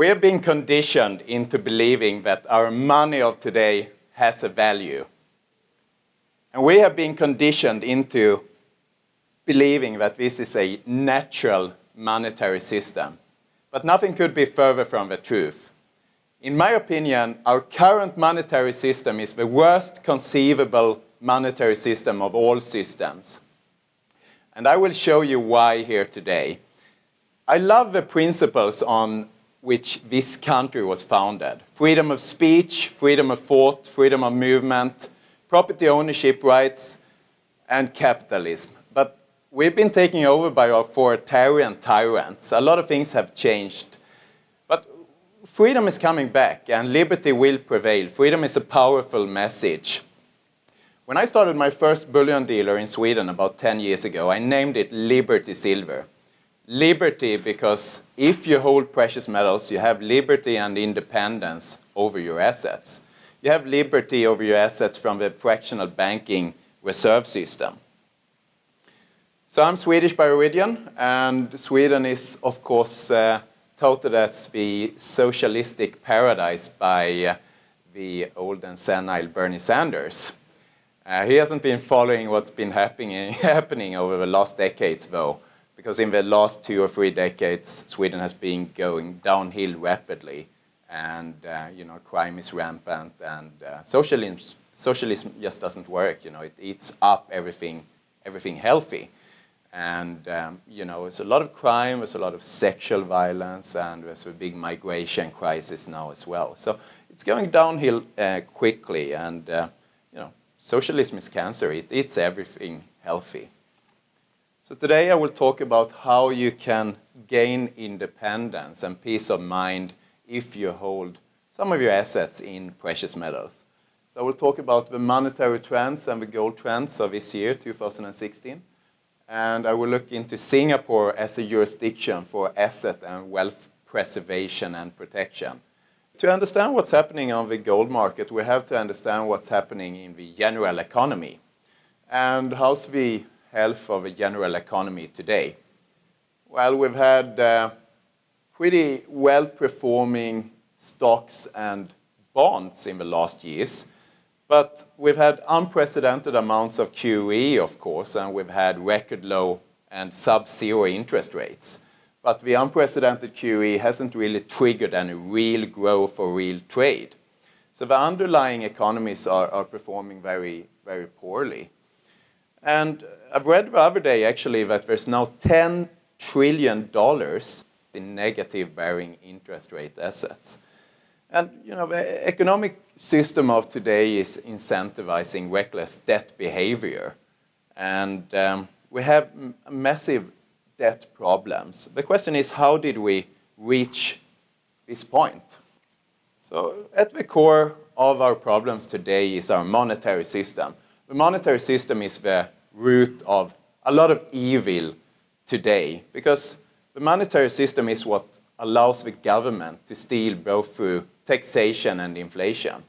We are being conditioned into believing that our money of today has a value. And we have been conditioned into believing that this is a natural monetary system. But nothing could be further from the truth. In my opinion, our current monetary system is the worst conceivable monetary system of all systems. And I will show you why here today. I love the principles on which this country was founded. Freedom of speech, freedom of thought, freedom of movement, property ownership rights, and capitalism. But we've been taken over by authoritarian tyrants. A lot of things have changed. But freedom is coming back, and liberty will prevail. Freedom is a powerful message. When I started my first bullion dealer in Sweden about 10 years ago, I named it Liberty Silver. Liberty because if you hold precious metals, you have liberty and independence over your assets. You have liberty over your assets from the fractional banking reserve system. So I'm Swedish by origin, and Sweden is, of course, touted as the socialistic paradise by the old and senile Bernie Sanders. He hasn't been following what's been happening over the last decades, though, because in the last 2 or 3 decades, Sweden has been going downhill rapidly, and crime is rampant, and socialism just doesn't work. It eats up everything healthy, and there's a lot of crime, there's a lot of sexual violence, and there's a big migration crisis now as well. So it's going downhill quickly, and socialism is cancer. It eats everything healthy. So today I will talk about how you can gain independence and peace of mind if you hold some of your assets in precious metals. So I will talk about the monetary trends and the gold trends of this year, 2016. And I will look into Singapore as a jurisdiction for asset and wealth preservation and protection. To understand what's happening on the gold market, we have to understand what's happening in the general economy. And how's the health of the general economy today? Well, we've had pretty well-performing stocks and bonds in the last years, but we've had unprecedented amounts of QE, of course, and we've had record low and sub-zero interest rates. But the unprecedented QE hasn't really triggered any real growth or real trade. So the underlying economies are performing very, very poorly. And I've read the other day, actually, that there's now $10 trillion in negative bearing interest rate assets. And, the economic system of today is incentivizing reckless debt behavior. And we have massive debt problems. The question is, how did we reach this point? So at the core of our problems today is our monetary system. The monetary system is the root of a lot of evil today, because the monetary system is what allows the government to steal both through taxation and inflation.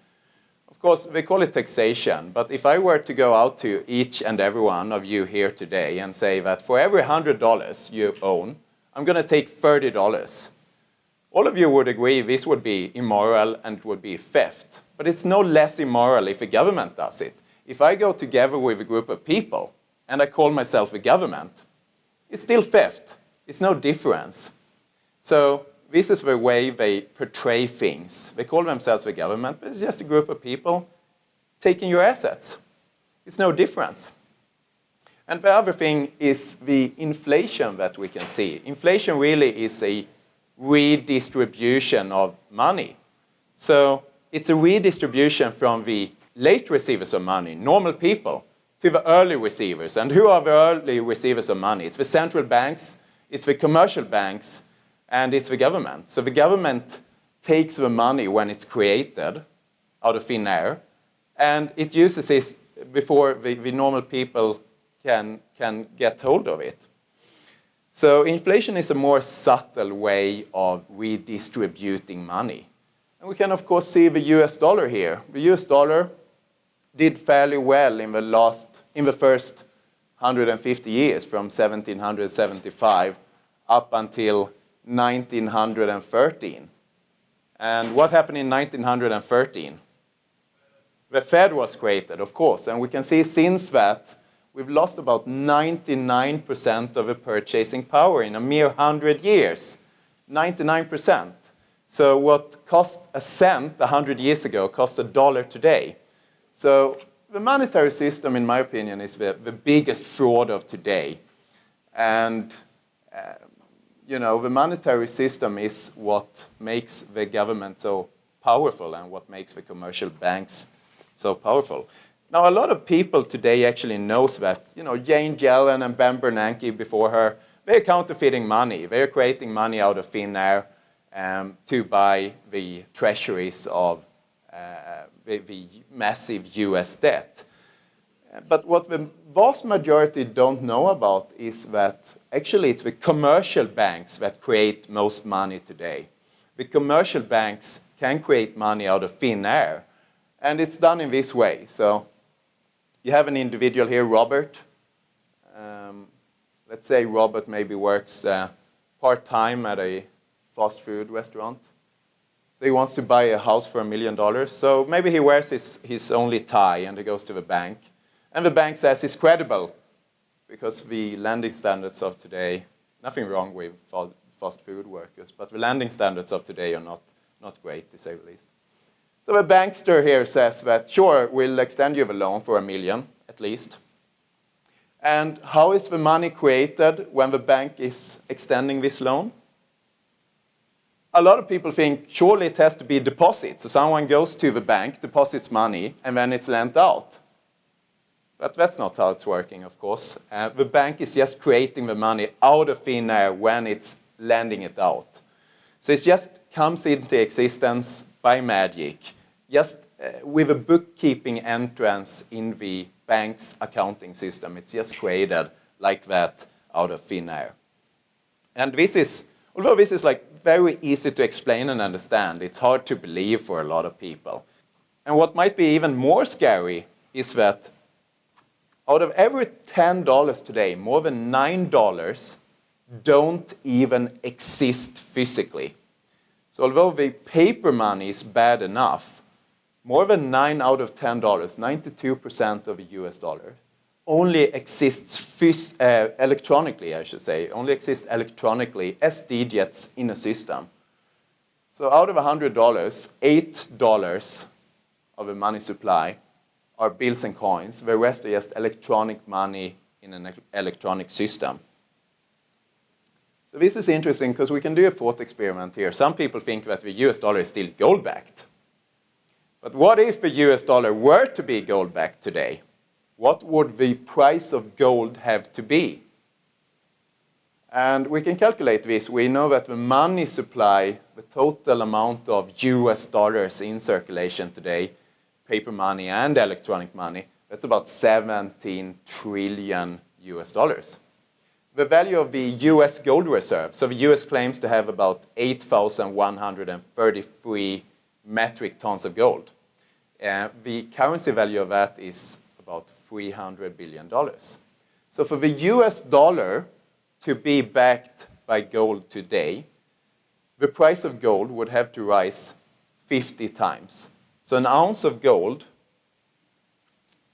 Of course, they call it taxation, but if I were to go out to each and every one of you here today and say that for every $100 you own, I'm going to take $30, all of you would agree this would be immoral and it would be theft. But it's no less immoral if the government does it. If I go together with a group of people and I call myself a government, it's still theft. It's no difference. So this is the way they portray things. They call themselves the government, but it's just a group of people taking your assets. It's no difference. And the other thing is the inflation that we can see. Inflation really is a redistribution of money. So it's a redistribution from the late receivers of money, normal people, to the early receivers. And who are the early receivers of money? It's the central banks, it's the commercial banks, and it's the government. So the government takes the money when it's created out of thin air, and it uses it before the normal people can get hold of it. So inflation is a more subtle way of redistributing money. And we can, of course, see the US dollar here. The US dollar did fairly well in the first 150 years, from 1775 up until 1913. And what happened in 1913? The Fed was created, of course, and we can see since that we've lost about 99% of the purchasing power in a mere 100 years. 99%. So what cost a cent 100 years ago cost $1 today. So the monetary system, in my opinion, is the biggest fraud of today. And you know, the monetary system is what makes the government so powerful and what makes the commercial banks so powerful. Now, a lot of people today actually knows that, you know, Jane Yellen and Ben Bernanke before her, they're counterfeiting money. They're creating money out of thin air to buy the treasuries of the massive US debt. But what the vast majority don't know about is that actually it's the commercial banks that create most money today. The commercial banks can create money out of thin air. And it's done in this way. So you have an individual here, Robert. Let's say Robert maybe works part-time at a fast food restaurant. So he wants to buy a house for $1 million. So maybe he wears his only tie and he goes to the bank. And the bank says it's credible because the lending standards of today, nothing wrong with fast food workers, but the lending standards of today are not great, to say the least. So the bankster here says that, sure, we'll extend you the loan for $1 million, at least. And how is the money created when the bank is extending this loan? A lot of people think, surely it has to be deposit. So someone goes to the bank, deposits money, and then it's lent out. But that's not how it's working, of course. The bank is just creating the money out of thin air when it's lending it out. So it just comes into existence by magic, just with a bookkeeping entrance in the bank's accounting system. It's just created like that out of thin air. And this is, although this is like very easy to explain and understand, it's hard to believe for a lot of people. And what might be even more scary is that out of every $10 today, more than $9 don't even exist physically. So although the paper money is bad enough, more than 9 out of $10, 92% of the US dollar, only exists electronically, I should say, only exists electronically as digits in a system. So out of $100, $8 of the money supply are bills and coins. The rest are just electronic money in an electronic system. So this is interesting because we can do a thought experiment here. Some people think that the US dollar is still gold-backed. But what if the US dollar were to be gold-backed today? What would the price of gold have to be? And we can calculate this. We know that the money supply, the total amount of US dollars in circulation today, paper money and electronic money, that's about 17 trillion US dollars. The value of the US gold reserve, so the US claims to have about 8,133 metric tons of gold. The currency value of that is about $300 billion. So for the US dollar to be backed by gold today, the price of gold would have to rise 50 times. So an ounce of gold,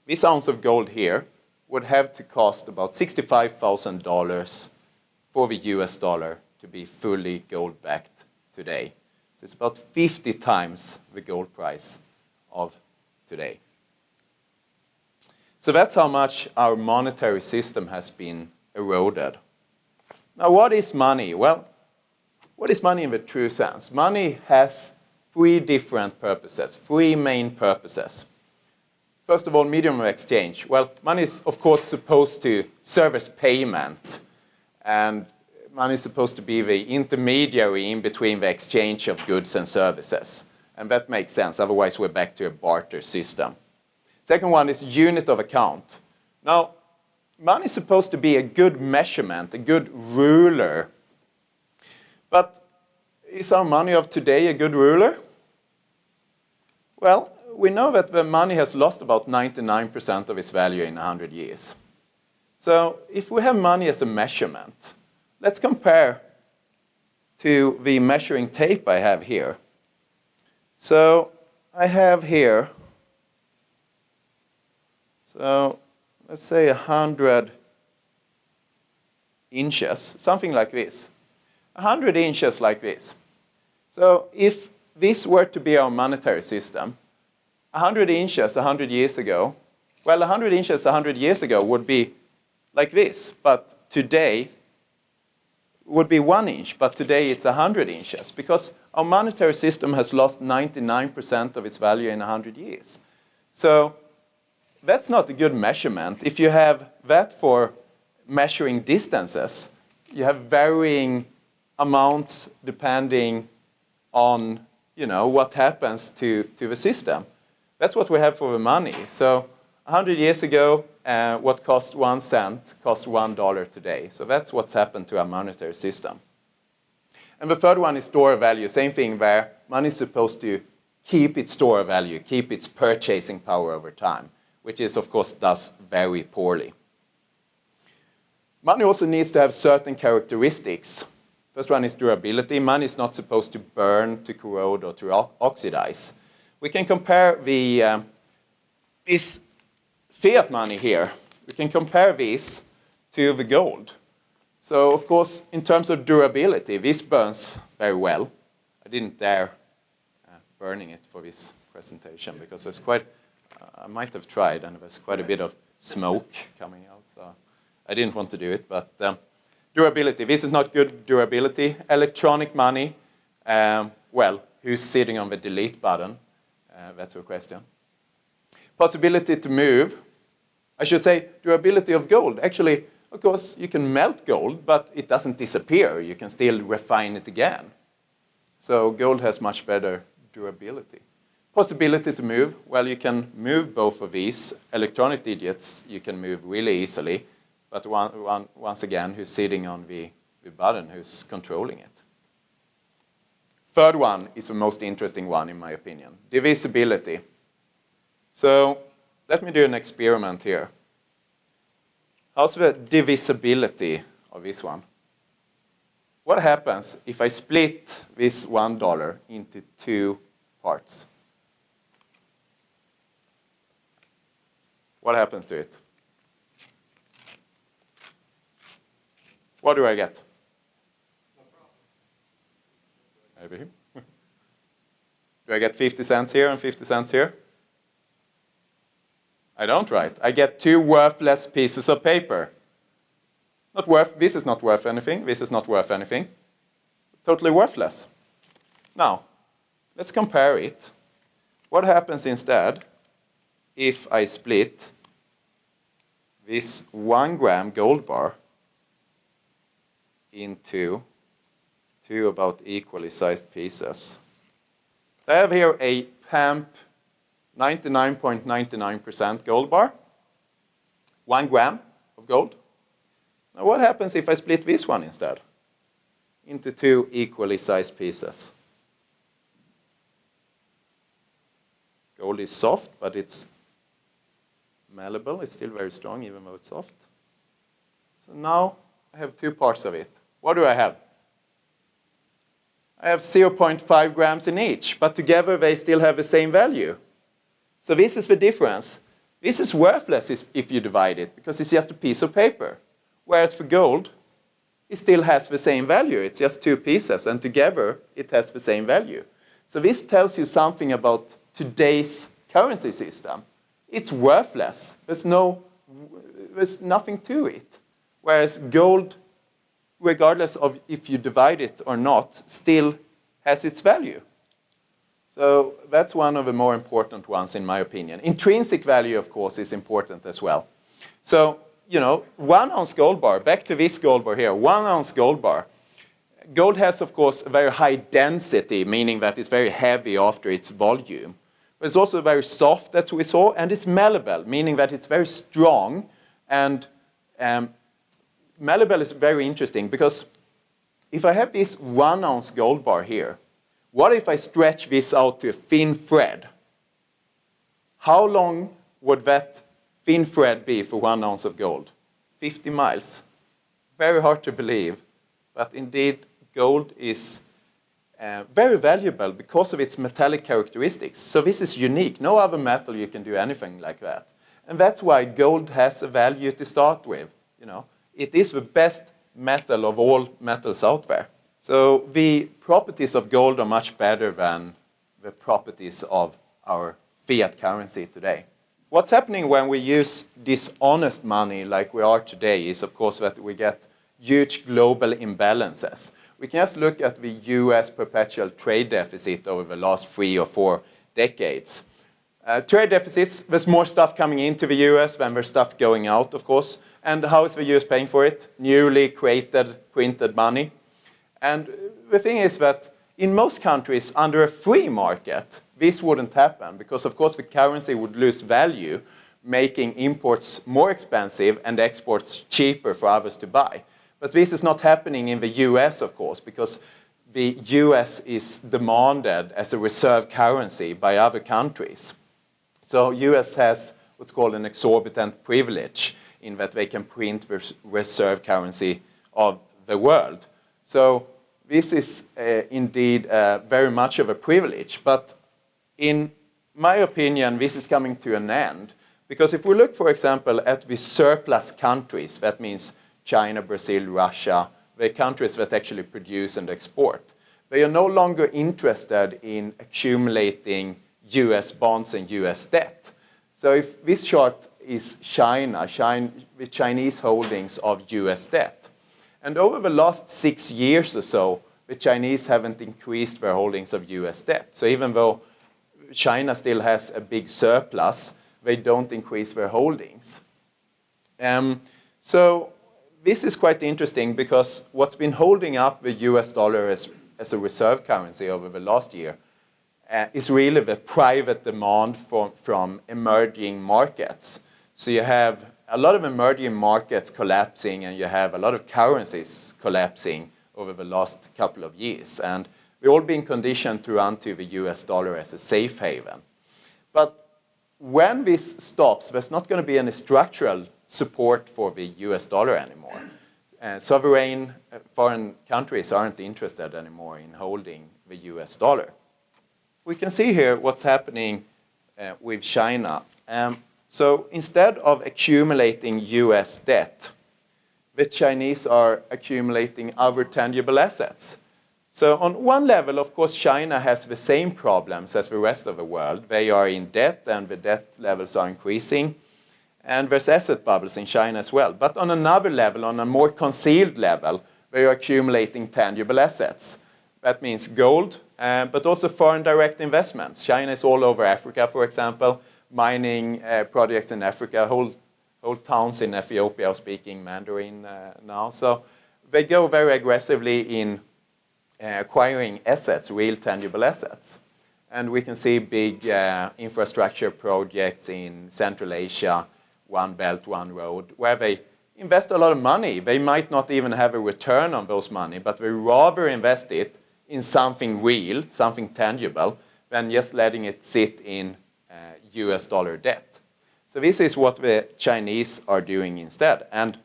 this ounce of gold here, would have to cost about $65,000 for the US dollar to be fully gold-backed today. So it's about 50 times the gold price of today. So that's how much our monetary system has been eroded. Now, what is money? Well, what is money in the true sense? Money has three different purposes, three main purposes. First of all, medium of exchange. Well, money is, of course, supposed to serve as payment. And money is supposed to be the intermediary in between the exchange of goods and services. And that makes sense. Otherwise, we're back to a barter system. Second one is unit of account. Now, money is supposed to be a good measurement, a good ruler. But is our money of today a good ruler? Well, we know that the money has lost about 99% of its value in 100 years. So if we have money as a measurement, let's compare to the measuring tape I have here. So I have here, so let's say 100 inches, something like this. 100 inches like this. So if this were to be our monetary system, 100 inches 100 years ago, well, 100 inches 100 years ago would be like this, but today would be 1 inch, but today it's 100 inches, because our monetary system has lost 99% of its value in 100 years. So that's not a good measurement. If you have that for measuring distances, you have varying amounts depending on, you know, what happens to the system. That's what we have for the money. So 100 years ago, what cost 1 cent costs $1 today. So that's what's happened to our monetary system. And the third one is store value. Same thing, where money is supposed to keep its store value, keep its purchasing power over time, which is, of course, does very poorly. Money also needs to have certain characteristics. First one is durability. Money is not supposed to burn, to corrode, or to oxidize. We can compare this fiat money here. We can compare this to the gold. So, of course, in terms of durability, this burns very well. I didn't dare burning it for this presentation because there's quite, I might have tried, and there's quite a bit of smoke coming out. So I didn't want to do it, but durability. This is not good durability. Electronic money, well, who's sitting on the delete button? That's your question. Possibility to move. I should say durability of gold. Actually, of course, you can melt gold, but it doesn't disappear. You can still refine it again. So gold has much better durability. Possibility to move. Well, you can move both of these. Electronic digits you can move really easily. But once again, who's sitting on the button, who's controlling it? Third one is the most interesting one, in my opinion. Divisibility. So let me do an experiment here. How's the divisibility of this one? What happens if I split this $1 into 2 parts? What happens to it? What do I get? Maybe. Do I get 50 cents here and 50 cents here? I don't, right? I get 2 worthless pieces of paper. Not worth, this is not worth anything, this is not worth anything. Totally worthless. Now, let's compare it. What happens instead if I split this 1 gram gold bar into 2 about equally sized pieces? I have here a PAMP 99.99% gold bar, 1 gram of gold. Now what happens if I split this one instead into 2 equally sized pieces? Gold is soft, but it's malleable. It's still very strong, even though it's soft. So now I have 2 parts of it. What do I have? I have 0.5 grams in each, but together they still have the same value. So this is the difference. This is worthless if you divide it, because it's just a piece of paper. Whereas for gold, it still has the same value. It's just 2 pieces, and together it has the same value. So this tells you something about today's currency system. It's worthless. There's nothing to it. Whereas gold, regardless of if you divide it or not, still has its value. So that's one of the more important ones, in my opinion. Intrinsic value, of course, is important as well. So, you know, 1 ounce gold bar, back to this gold bar here, 1 ounce gold bar. Gold has, of course, a very high density, meaning that it's very heavy after its volume. But it's also very soft, as we saw, and it's malleable, meaning that it's very strong. And malleable is very interesting, because if I have this 1 ounce gold bar here, what if I stretch this out to a thin thread? How long would that thin thread be for 1 ounce of gold? 50 miles. Very hard to believe, but indeed gold is very valuable because of its metallic characteristics. So this is unique. No other metal you can do anything like that. And that's why gold has a value to start with. You know, it is the best metal of all metals out there. So the properties of gold are much better than the properties of our fiat currency today. What's happening when we use dishonest money like we are today is, of course, that we get huge global imbalances. We can just look at the US perpetual trade deficit over the last 3 or 4 decades. Trade deficits, there's more stuff coming into the US than there's stuff going out, of course. And how is the US paying for it? Newly created, printed money. And the thing is that in most countries under a free market, this wouldn't happen because, of course, the currency would lose value, making imports more expensive and exports cheaper for others to buy. But this is not happening in the US, of course, because the US is demanded as a reserve currency by other countries. So US has what's called an exorbitant privilege in that they can print the reserve currency of the world. So this is indeed very much of a privilege. But in my opinion, this is coming to an end. Because if we look, for example, at the surplus countries, that means China, Brazil, Russia, the countries that actually produce and export, they are no longer interested in accumulating US bonds and US debt. So if this chart is China, the Chinese holdings of US debt. And over the last 6 years or so, the Chinese haven't increased their holdings of US debt. So even though China still has a big surplus, they don't increase their holdings. So this is quite interesting because what's been holding up the US dollar as a reserve currency over the last year is really the private demand from emerging markets. So you have a lot of emerging markets collapsing and you have a lot of currencies collapsing over the last couple of years. And we've all been conditioned to run to the US dollar as a safe haven. But when this stops, there's not going to be any structural support for the US dollar anymore. Sovereign foreign countries aren't interested anymore in holding the US dollar. We can see here what's happening with China. So instead of accumulating US debt, the Chinese are accumulating other tangible assets. So on one level, of course, China has the same problems as the rest of the world. They are in debt and the debt levels are increasing. And there's asset bubbles in China as well. But on another level, on a more concealed level, they are accumulating tangible assets. That means gold, but also foreign direct investments. China is all over Africa, for example, mining projects in Africa. Whole towns in Ethiopia are speaking Mandarin now. So they go very aggressively in acquiring assets, real tangible assets. And we can see big infrastructure projects in Central Asia, One Belt, One Road, where they invest a lot of money. They might not even have a return on those money, but they rather invest it in something real, something tangible, than just letting it sit in US dollar debt. So this is what the Chinese are doing instead. And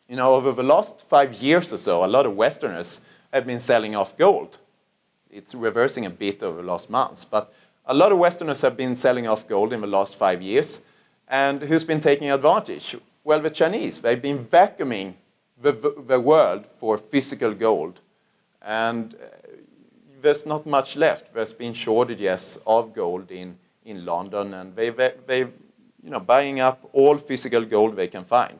you know, over the last 5 years or so, a lot of Westerners have been selling off gold. It's reversing a bit over the last months, but a lot of Westerners have been selling off gold in the last 5 years. And who's been taking advantage? Well, the Chinese. They've been vacuuming the world for physical gold. And there's not much left. There's been shortages of gold in London, and they buying up all physical gold they can find.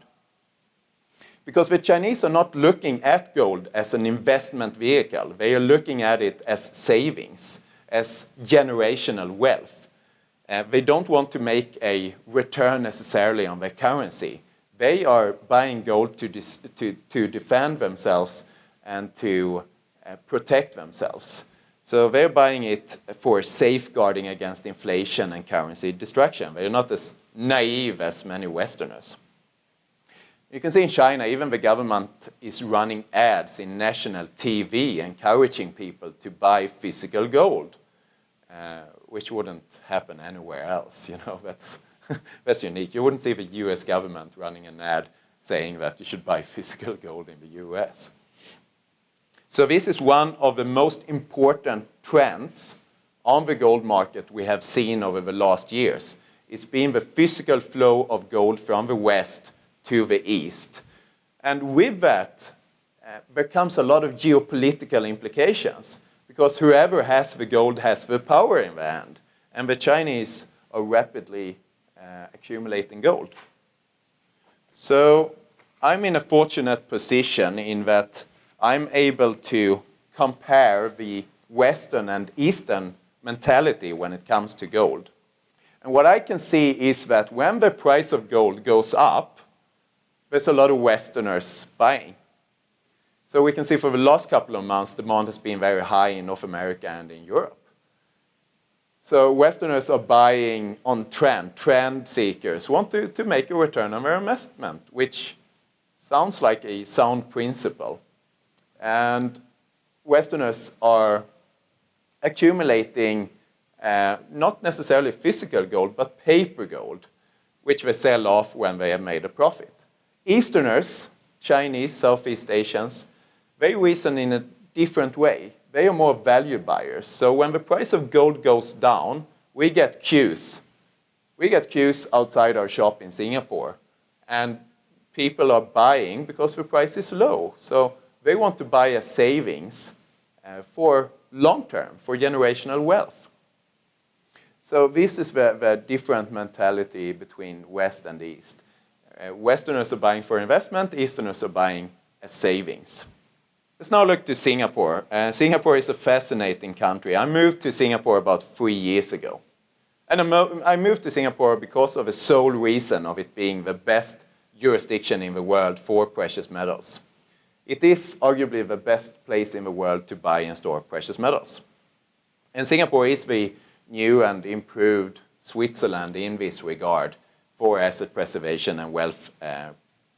Because the Chinese are not looking at gold as an investment vehicle. They are looking at it as savings, as generational wealth. They don't want to make a return necessarily on their currency. They are buying gold to defend themselves and to protect themselves. So they're buying it for safeguarding against inflation and currency destruction. They're not as naive as many Westerners. You can see in China, even the government is running ads in national TV encouraging people to buy physical gold, which wouldn't happen anywhere else. You know, that's unique. You wouldn't see the US government running an ad saying that you should buy physical gold in the US. So this is one of the most important trends on the gold market we have seen over the last years. It's been the physical flow of gold from the west to the east. And with that, there comes a lot of geopolitical implications, because whoever has the gold has the power in their hand. And the Chinese are rapidly accumulating gold. So I'm in a fortunate position in that I'm able to compare the Western and Eastern mentality when it comes to gold. And what I can see is that when the price of gold goes up, there's a lot of Westerners buying. So we can see for the last couple of months, demand has been very high in North America and in Europe. So Westerners are buying on trend seekers want to make a return on their investment, which sounds like a sound principle. And Westerners are accumulating not necessarily physical gold, but paper gold, which they sell off when they have made a profit. Easterners, Chinese, Southeast Asians, they reason in a different way. They are more value buyers. So when the price of gold goes down, we get queues. We get queues outside our shop in Singapore. And people are buying because the price is low. So they want to buy a savings for long term, for generational wealth. So this is the different mentality between West and East. Westerners are buying for investment, Easterners are buying as savings. Let's now look to Singapore. Singapore is a fascinating country. I moved to Singapore about 3 years ago. And I moved to Singapore because of the sole reason of it being the best jurisdiction in the world for precious metals. It is arguably the best place in the world to buy and store precious metals. And Singapore is the new and improved Switzerland in this regard for asset preservation and wealth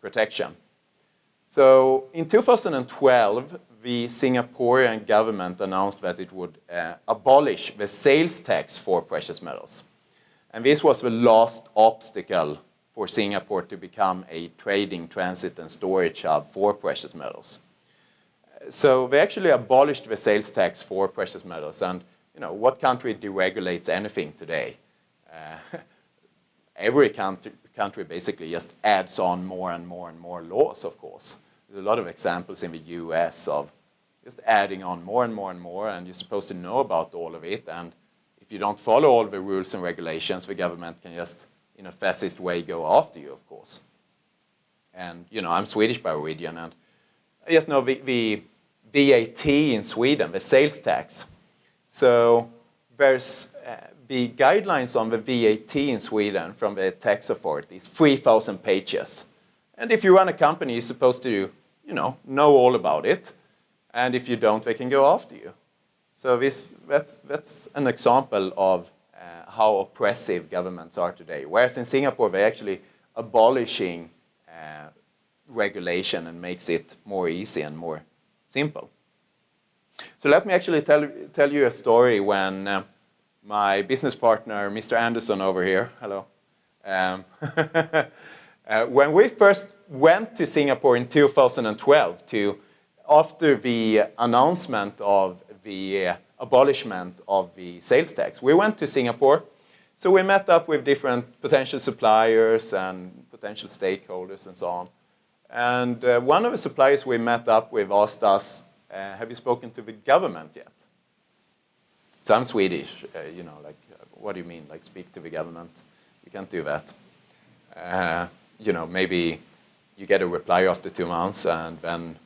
protection. So in 2012, the Singaporean government announced that it would abolish the sales tax for precious metals. And this was the last obstacle for Singapore to become a trading, transit, and storage hub for precious metals. So they actually abolished the sales tax for precious metals. And you know, what country deregulates anything today? Every country basically just adds on more and more and more laws, of course. There's a lot of examples in the US of just adding on more and more and more, and you're supposed to know about all of it. And if you don't follow all the rules and regulations, the government can just, in a fascist way, go after you, of course. And, you know, I'm Swedish by origin, and I just know the VAT in Sweden, the sales tax. So there's the guidelines on the VAT in Sweden from the tax authorities, 3,000 pages. And if you run a company, you're supposed to, you know all about it. And if you don't, they can go after you. So that's an example of how oppressive governments are today. Whereas in Singapore, they're actually abolishing regulation and makes it more easy and more simple. So let me actually tell you a story when my business partner, Mr. Anderson over here, hello, when we first went to Singapore in 2012, after the announcement of the abolishment of the sales tax, we went to Singapore. So we met up with different potential suppliers and potential stakeholders and so on. And one of the suppliers we met up with asked us, have you spoken to the government yet? So I'm Swedish, what do you mean, like speak to the government? You can't do that. Maybe you get a reply after 2 months, and then,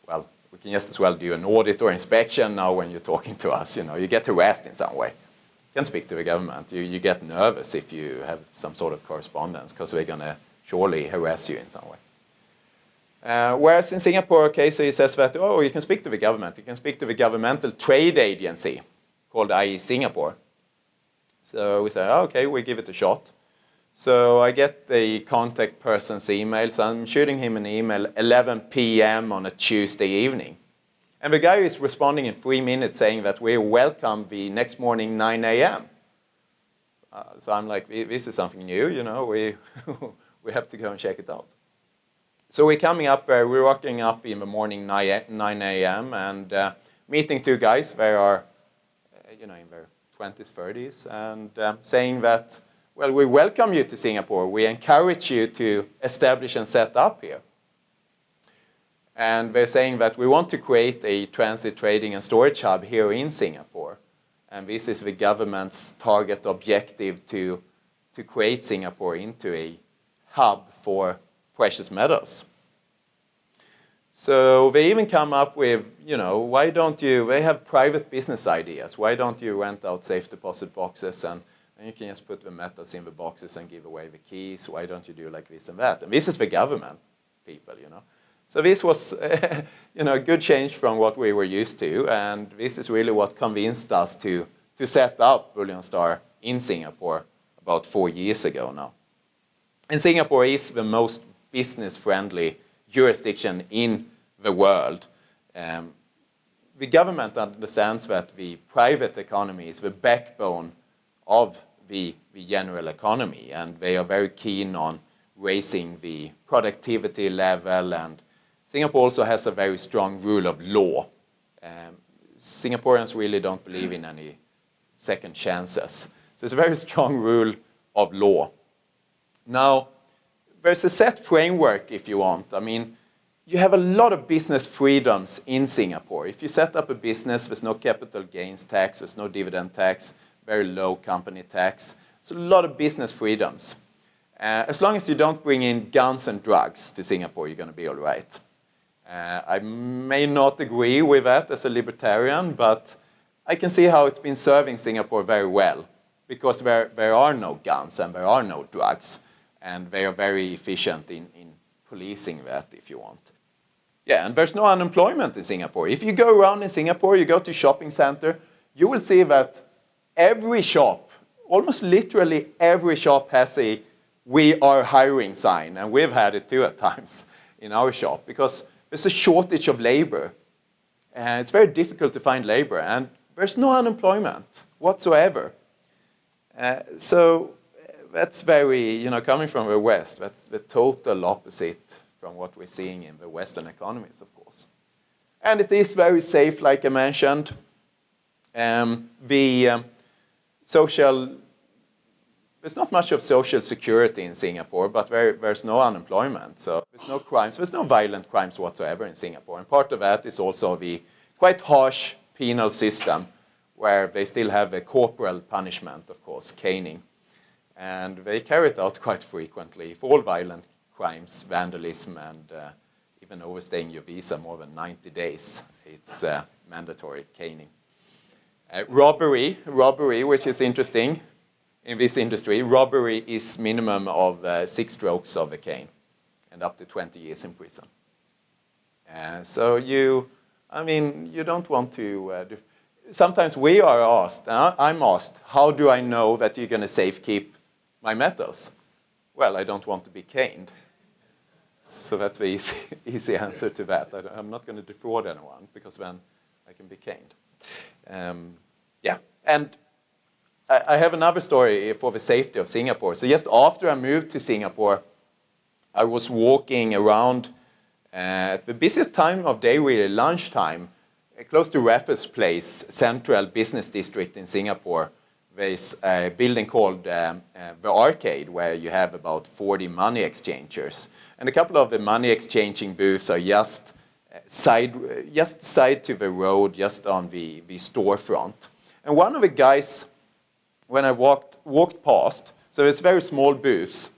well, we can just as well do an audit or inspection now when you're talking to us. You get harassed in some way. You can speak to the government. You get nervous if you have some sort of correspondence, because they're going to surely harass you in some way. Whereas in Singapore, okay, so he says that, you can speak to the government. You can speak to the governmental trade agency called IE Singapore. So we say, okay, we give it a shot. So I get the contact person's email. So I'm shooting him an email 11 p.m. on a Tuesday evening. And the guy is responding in 3 minutes saying that we're welcome the next morning 9 a.m. So I'm like, this is something new, we have to go and check it out. So we're coming up there, we're walking up in the morning 9 a.m. and meeting two guys. They are, in their 20s, 30s, and saying that, well, we welcome you to Singapore. We encourage you to establish and set up here. And they're saying that we want to create a transit trading and storage hub here in Singapore. And this is the government's target objective to create Singapore into a hub for precious metals. So they even come up with, why don't you, they have private business ideas. Why don't you rent out safe deposit boxes and you can just put the metals in the boxes and give away the keys. Why don't you do like this and that? And this is the government people, So this was, a good change from what we were used to. And this is really what convinced us to set up BullionStar in Singapore about 4 years ago now. And Singapore is the most business-friendly jurisdiction in the world. The government understands that the private economy is the backbone of the general economy, and they are very keen on raising the productivity level, and Singapore also has a very strong rule of law. Singaporeans really don't believe in any second chances. So it's a very strong rule of law. Now, there's a set framework if you want. I mean, you have a lot of business freedoms in Singapore. If you set up a business, there's no capital gains tax, there's no dividend tax, very low company tax. So a lot of business freedoms. As long as you don't bring in guns and drugs to Singapore, you're going to be all right. I may not agree with that as a libertarian, but I can see how it's been serving Singapore very well, because there are no guns and there are no drugs, and they are very efficient in policing that, if you want. Yeah, and there's no unemployment in Singapore. If you go around in Singapore, you go to shopping center, you will see that every shop, almost literally every shop has a "we are hiring" sign, and we've had it too at times in our shop, because there's a shortage of labor. And it's very difficult to find labor, and there's no unemployment whatsoever. So that's very, coming from the West, that's the total opposite from what we're seeing in the Western economies, of course. And it is very safe, like I mentioned. There's not much of social security in Singapore, but there's no unemployment. So there's no crimes, there's no violent crimes whatsoever in Singapore. And part of that is also the quite harsh penal system, where they still have a corporal punishment, of course, caning. And they carry it out quite frequently for all violent crimes, vandalism, and even overstaying your visa more than 90 days. It's mandatory caning. Robbery, which is interesting in this industry. Robbery is minimum of 6 strokes of a cane and up to 20 years in prison. So you don't want to do. Sometimes we are asked, and I'm asked, how do I know that you're going to safekeep my metals? Well, I don't want to be caned. So that's the easy answer to that. I'm not going to defraud anyone, because then I can be caned. Yeah, and I have another story for the safety of Singapore. So just after I moved to Singapore, I was walking around at the busiest time of day, really, lunchtime, close to Raffles Place, central business district in Singapore. There's a building called the Arcade, where you have about 40 money exchangers. And a couple of the money exchanging booths are just side to the road, just on the storefront. And one of the guys, when I walked past, so it's very small booths,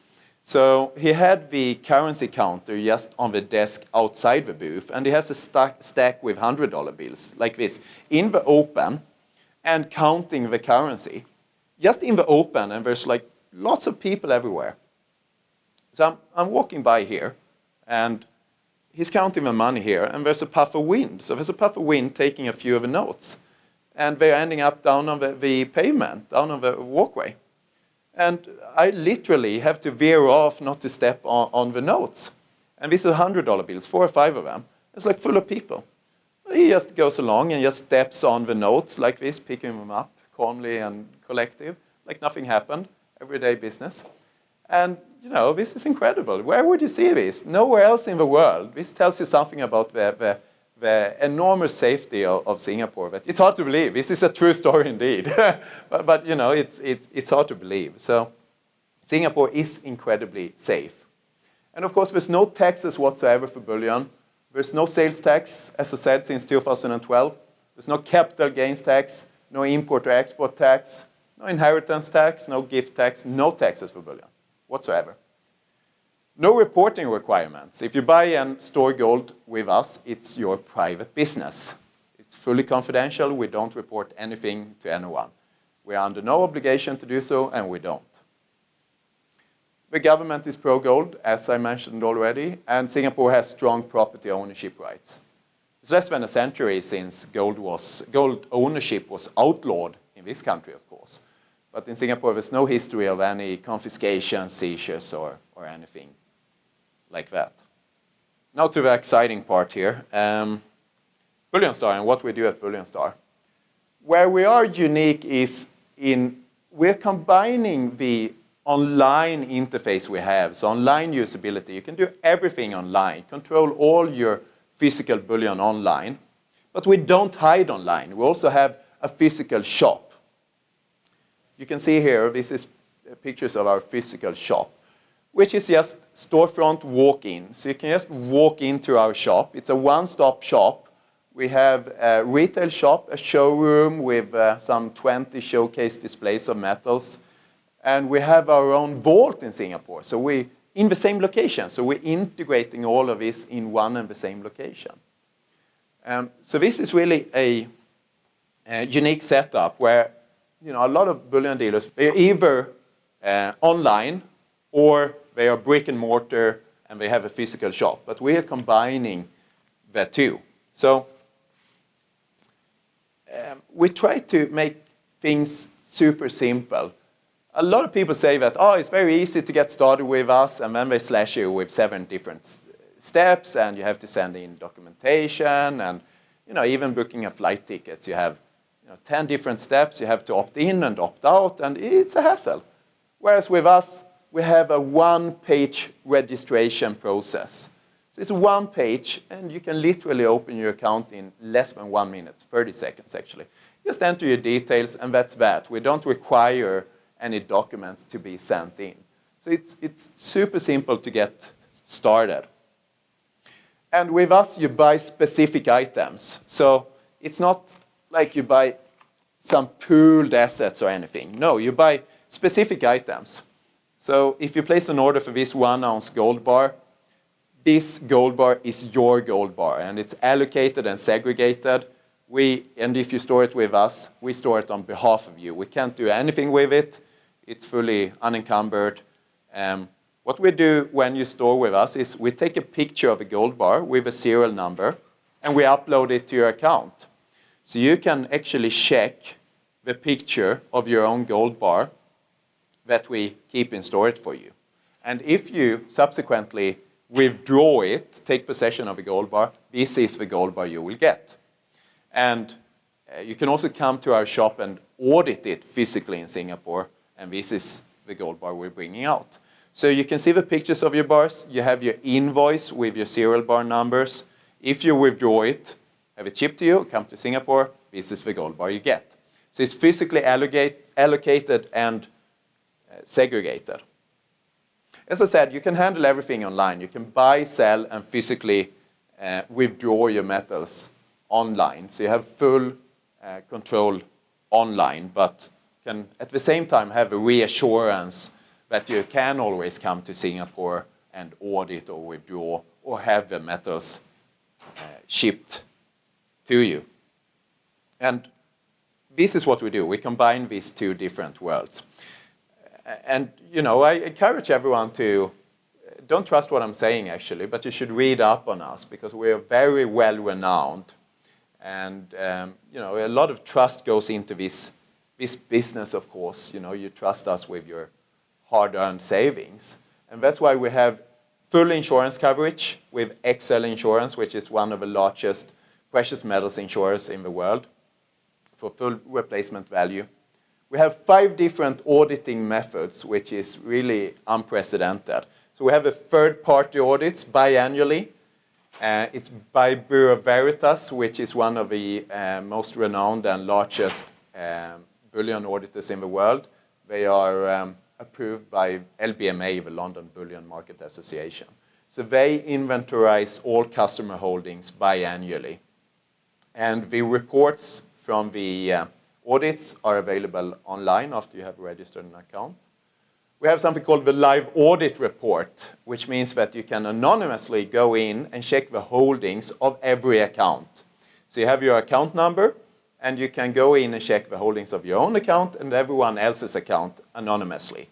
so he had the currency counter just on the desk outside the booth, and he has a stack with $100 bills, like this, in the open, and counting the currency, just in the open, and there's like lots of people everywhere. So I'm walking by here, and he's counting the money here, and there's a puff of wind. So there's a puff of wind taking a few of the notes, and they're ending up down on the pavement, down on the walkway. And I literally have to veer off not to step on the notes. And these are $100 bills, 4 or 5 of them. It's like full of people. He just goes along and just steps on the notes like this, picking them up calmly and collective, like nothing happened, everyday business. And, this is incredible. Where would you see this? Nowhere else in the world. This tells you something about the enormous safety of Singapore. But it's hard to believe. This is a true story indeed. but it's hard to believe. So Singapore is incredibly safe. And of course, there's no taxes whatsoever for bullion. There's no sales tax, as I said, since 2012. There's no capital gains tax, no import or export tax, no inheritance tax, no gift tax, no taxes for bullion whatsoever. No reporting requirements. If you buy and store gold with us, it's your private business. It's fully confidential. We don't report anything to anyone. We're under no obligation to do so, and we don't. The government is pro-gold, as I mentioned already, and Singapore has strong property ownership rights. It's less than a century since gold ownership was outlawed in this country, of course. But in Singapore, there's no history of any confiscation, seizures, or anything like that. Now to the exciting part here. BullionStar and what we do at BullionStar. Where we are unique is we're combining the online interface we have, so online usability. You can do everything online, control all your physical bullion online, but we don't hide online. We also have a physical shop. You can see here, this is pictures of our physical shop, which is just storefront walk-in. So you can just walk into our shop. It's a one-stop shop. We have a retail shop, a showroom with some 20 showcase displays of metals. And we have our own vault in Singapore. So we're in the same location. So we're integrating all of this in one and the same location. So this is really a unique setup where a lot of bullion dealers, they're either online or they are brick and mortar and they have a physical shop. But we are combining the two. So we try to make things super simple. A lot of people say that, it's very easy to get started with us, and then they slash you with 7 different steps, and you have to send in documentation, and even booking a flight tickets, you have 10 different steps. You have to opt in and opt out, and it's a hassle. Whereas with us, we have a one-page registration process. So it's one page, and you can literally open your account in less than 1 minute, 30 seconds actually. Just enter your details, and that's that. We don't require any documents to be sent in. So it's super simple to get started. And with us, you buy specific items. So it's not like you buy some pooled assets or anything. No, you buy specific items. So if you place an order for this 1-ounce gold bar, this gold bar is your gold bar, and it's allocated and segregated. And if you store it with us, we store it on behalf of you. We can't do anything with it. It's fully unencumbered. What we do when you store with us is we take a picture of a gold bar with a serial number, and we upload it to your account. So you can actually check the picture of your own gold bar that we keep in storage for you. And if you subsequently withdraw it, take possession of a gold bar, this is the gold bar you will get. And you can also come to our shop and audit it physically in Singapore, and this is the gold bar we're bringing out. So you can see the pictures of your bars. You have your invoice with your serial bar numbers. If you withdraw it, have it shipped to you, come to Singapore, this is the gold bar you get. So it's physically allocated and segregated. As I said, you can handle everything online. You can buy, sell, and physically withdraw your metals online. So you have full control online, but can at the same time have a reassurance that you can always come to Singapore and audit or withdraw or have the metals shipped to you. And this is what we do. We combine these two different worlds. And, I encourage everyone to, don't trust what I'm saying actually, but you should read up on us because we are very well renowned. And, a lot of trust goes into this business, of course. You trust us with your hard-earned savings. And that's why we have full insurance coverage with XL Insurance, which is one of the largest precious metals insurers in the world for full replacement value. We have 5 different auditing methods, which is really unprecedented. So we have a third-party audits biannually. It's by Bureau Veritas, which is one of the most renowned and largest bullion auditors in the world. They are approved by LBMA, the London Bullion Market Association. So they inventorize all customer holdings biannually. And the reports from the audits are available online after you have registered an account. We have something called the live audit report, which means that you can anonymously go in and check the holdings of every account. So you have your account number, and you can go in and check the holdings of your own account and everyone else's account anonymously.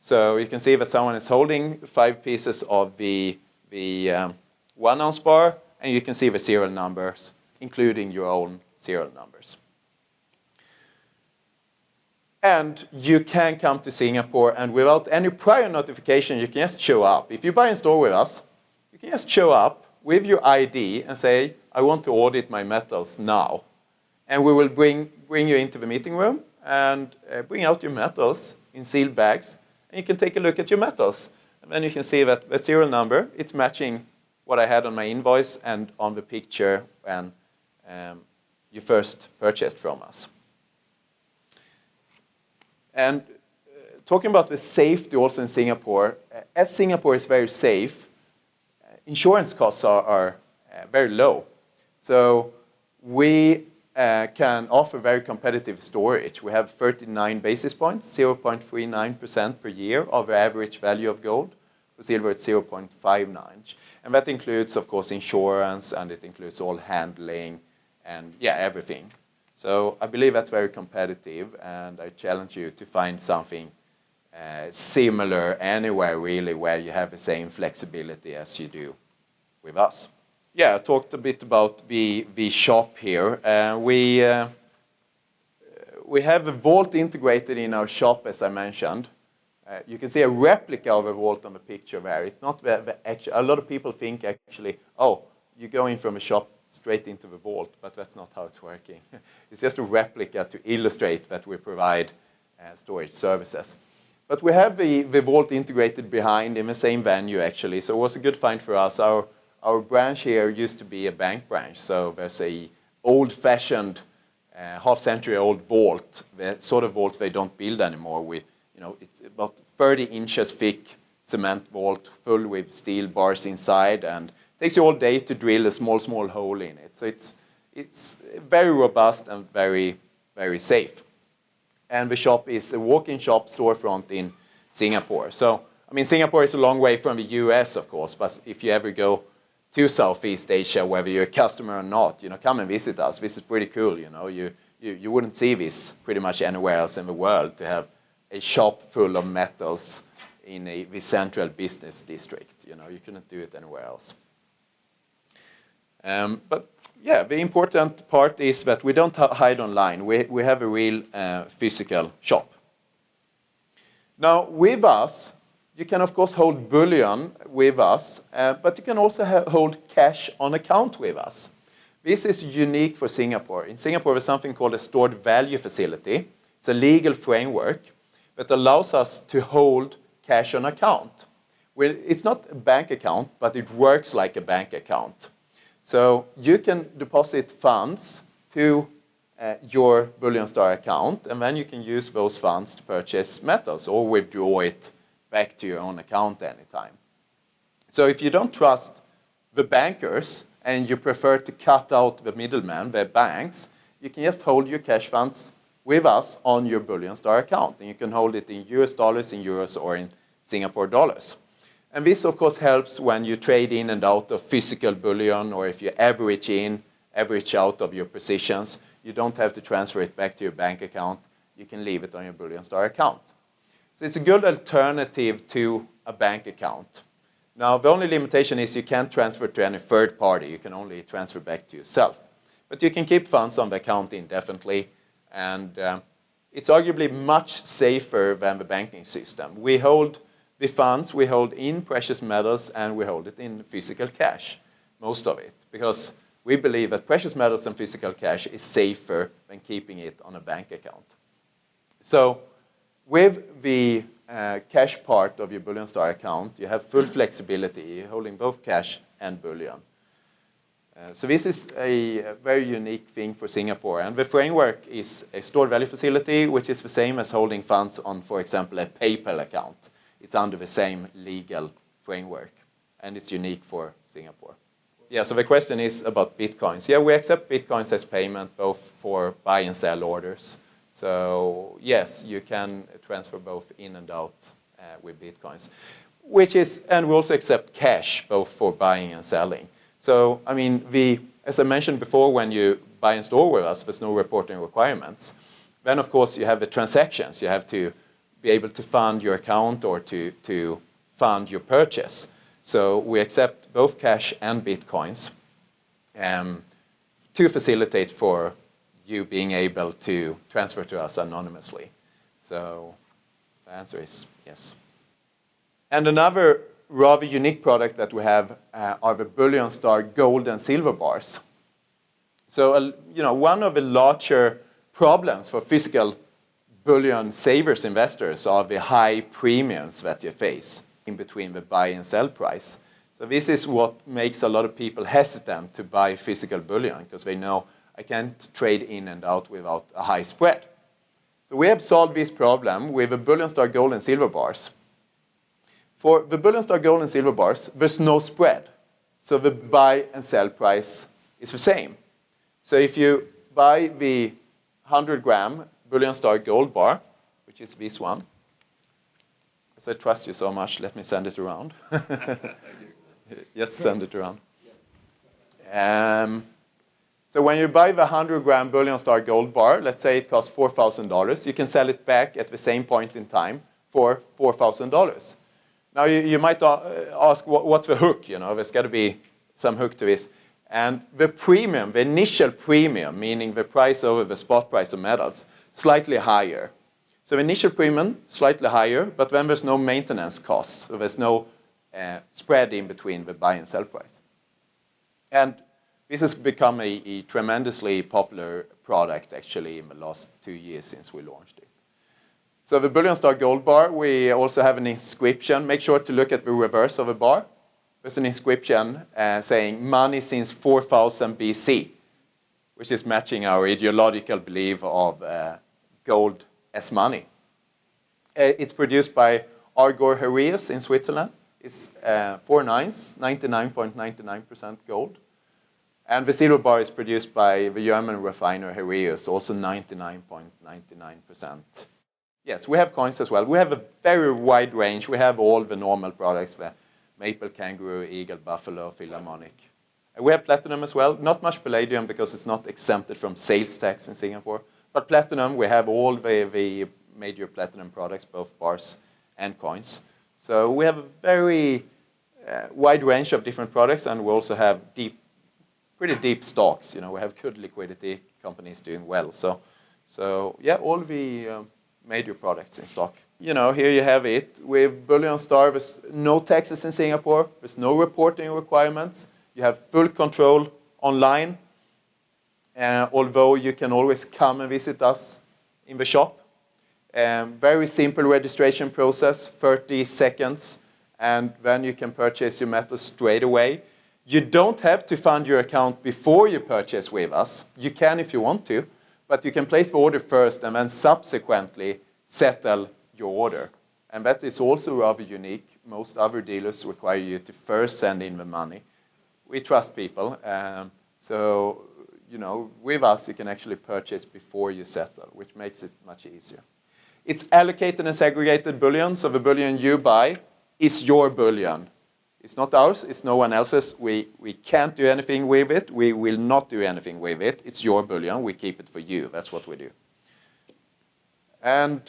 So you can see that someone is holding 5 pieces of the 1 ounce bar, and you can see the serial numbers, including your own serial numbers. And you can come to Singapore, and without any prior notification, you can just show up. If you buy and store with us, you can just show up with your ID and say, I want to audit my metals now. And we will bring you into the meeting room and bring out your metals in sealed bags, and you can take a look at your metals. And then you can see that the serial number, it's matching what I had on my invoice and on the picture when you first purchased from us. And talking about the safety also in Singapore, as Singapore is very safe, insurance costs are very low. So we can offer very competitive storage. We have 39 basis points, 0.39% per year of the average value of gold. For silver, it's 0.59. And that includes, of course, insurance, and it includes all handling and, yeah, everything. So I believe that's very competitive, and I challenge you to find something similar anywhere, really, where you have the same flexibility as you do with us. Yeah, I talked a bit about the shop here. We have a vault integrated in our shop, as I mentioned. You can see a replica of a vault on the picture there. It's not the actual. A lot of people think actually, oh, you go in from a shop straight into the vault, but that's not how it's working. It's just a replica to illustrate that we provide storage services. But we have the vault integrated behind in the same venue, actually, so it was a good find for us. Our branch here used to be a bank branch, so there's a old-fashioned, half-century-old vault, the sort of vaults they don't build anymore. It's about 30 inches thick cement vault full with steel bars inside, and takes you all day to drill a small hole in it. So it's very robust and very, very safe. And the shop is a walk-in shop storefront in Singapore. So, I mean, Singapore is a long way from the US, of course, but if you ever go to Southeast Asia, whether you're a customer or not, come and visit us. This is pretty cool, You wouldn't see this pretty much anywhere else in the world, to have a shop full of metals in the central business district. You couldn't do it anywhere else. But yeah, the important part is that we don't hide online. We have a real physical shop. Now, with us, you can, of course, hold bullion with us, but you can also hold cash on account with us. This is unique for Singapore. In Singapore, there's something called a stored value facility. It's a legal framework that allows us to hold cash on account. It's not a bank account, but it works like a bank account. So you can deposit funds to your BullionStar account, and then you can use those funds to purchase metals or withdraw it back to your own account anytime. So if you don't trust the bankers and you prefer to cut out the middleman, the banks, you can just hold your cash funds with us on your BullionStar account. And you can hold it in US dollars, in euros, or in Singapore dollars. And this, of course, helps when you trade in and out of physical bullion, or if you average in, average out of your positions. You don't have to transfer it back to your bank account. You can leave it on your BullionStar account. So it's a good alternative to a bank account. Now, the only limitation is you can't transfer to any third party. You can only transfer back to yourself. But you can keep funds on the account indefinitely, and it's arguably much safer than the banking system. We hold the funds, we hold in precious metals, and we hold it in physical cash, most of it, because we believe that precious metals and physical cash is safer than keeping it on a bank account. So with the cash part of your BullionStar account, you have full flexibility. You're holding both cash and bullion. So this is a very unique thing for Singapore. And the framework is a stored value facility, which is the same as holding funds on, for example, a PayPal account. It's under the same legal framework, and it's unique for Singapore. Yeah, so the question is about Bitcoins. Yeah, we accept Bitcoins as payment both for buy and sell orders. So yes, you can transfer both in and out with Bitcoins, and we also accept cash both for buying and selling. So, I mean, as I mentioned before, when you buy and store with us, there's no reporting requirements. Then, of course, you have the transactions. You have to be able to fund your account or to fund your purchase. So we accept both cash and Bitcoins to facilitate for you being able to transfer to us anonymously. So the answer is yes. And another rather unique product that we have are the BullionStar gold and silver bars. So, one of the larger problems for physical bullion savers investors are the high premiums that you face in between the buy and sell price. So this is what makes a lot of people hesitant to buy physical bullion, because they know I can't trade in and out without a high spread. So we have solved this problem with the BullionStar gold and silver bars. For the BullionStar gold and silver bars, there's no spread. So the buy and sell price is the same. So if you buy the 100-gram BullionStar gold bar, which is this one, because I trust you so much, let me send it around. Just send it around. So when you buy the 100-gram BullionStar gold bar, let's say it costs $4,000, you can sell it back at the same point in time for $4,000. Now, you might ask, what's the hook? There's got to be some hook to this. And the premium, the initial premium, meaning the price over the spot price of metals, slightly higher. So the initial premium, slightly higher, but then there's no maintenance costs. So there's no spread in between the buy and sell price. And this has become a tremendously popular product, actually, in the last 2 years since we launched it. So the BullionStar gold bar, we also have an inscription. Make sure to look at the reverse of the bar. There's an inscription saying money since 4000 BC, which is matching our ideological belief of gold as money. It's produced by Argor Heraeus in Switzerland. It's 4 nines, 99.99% gold. And the silver bar is produced by the German refiner Heraeus, also 99.99%. Yes, we have coins as well. We have a very wide range. We have all the normal products, the maple, kangaroo, eagle, buffalo, philharmonic. And we have platinum as well. Not much palladium because it's not exempted from sales tax in Singapore. But platinum, we have all the major platinum products, both bars and coins. So we have a very wide range of different products, and we also have pretty deep stocks. We have good liquidity, companies doing well. So yeah, all the major products in stock. Here you have it. With BullionStar, there's no taxes in Singapore. There's no reporting requirements. You have full control online, although you can always come and visit us in the shop. Very simple registration process, 30 seconds, and then you can purchase your metals straight away. You don't have to fund your account before you purchase with us. You can if you want to, but you can place the order first and then subsequently settle your order. And that is also rather unique. Most other dealers require you to first send in the money. We trust people. So, with us, you can actually purchase before you settle, which makes it much easier. It's allocated and segregated bullion, so the bullion you buy is your bullion. It's not ours, it's no one else's. We can't do anything with it. We will not do anything with it. It's your bullion. We keep it for you. That's what we do. And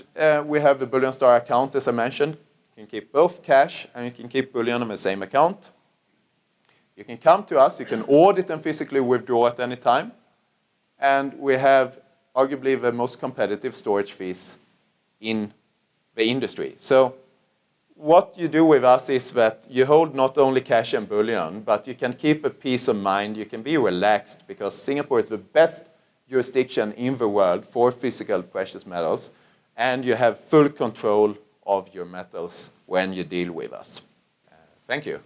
we have the BullionStar account, as I mentioned. You can keep both cash and you can keep bullion on the same account. You can come to us. You can audit and physically withdraw at any time. And we have arguably the most competitive storage fees in the industry. So what you do with us is that you hold not only cash and bullion, but you can keep a peace of mind. You can be relaxed because Singapore is the best jurisdiction in the world for physical precious metals. and you have full control of your metals when you deal with us. Thank you.